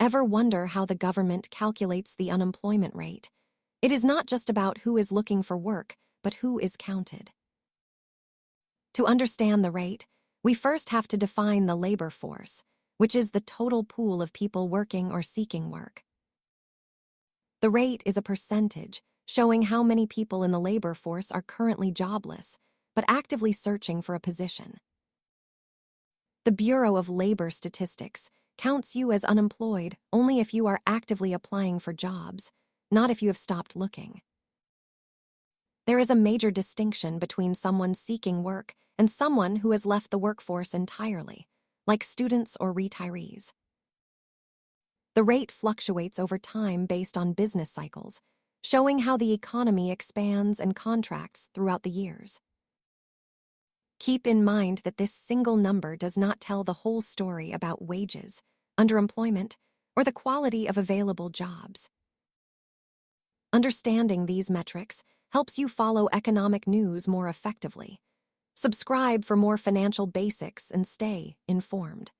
Ever wonder how the government calculates the unemployment rate? It is not just about who is looking for work, but who is counted. To understand the rate, we first have to define the labor force, which is the total pool of people working or seeking work. The rate is a percentage showing how many people in the labor force are currently jobless, but actively searching for a position. The Bureau of Labor Statistics counts you as unemployed only if you are actively applying for jobs, not if you have stopped looking. There is a major distinction between someone seeking work and someone who has left the workforce entirely, like students or retirees. The rate fluctuates over time based on business cycles, showing how the economy expands and contracts throughout the years. Keep in mind that this single number does not tell the whole story about wages, underemployment, or the quality of available jobs. Understanding these metrics helps you follow economic news more effectively. Subscribe for more financial basics and stay informed.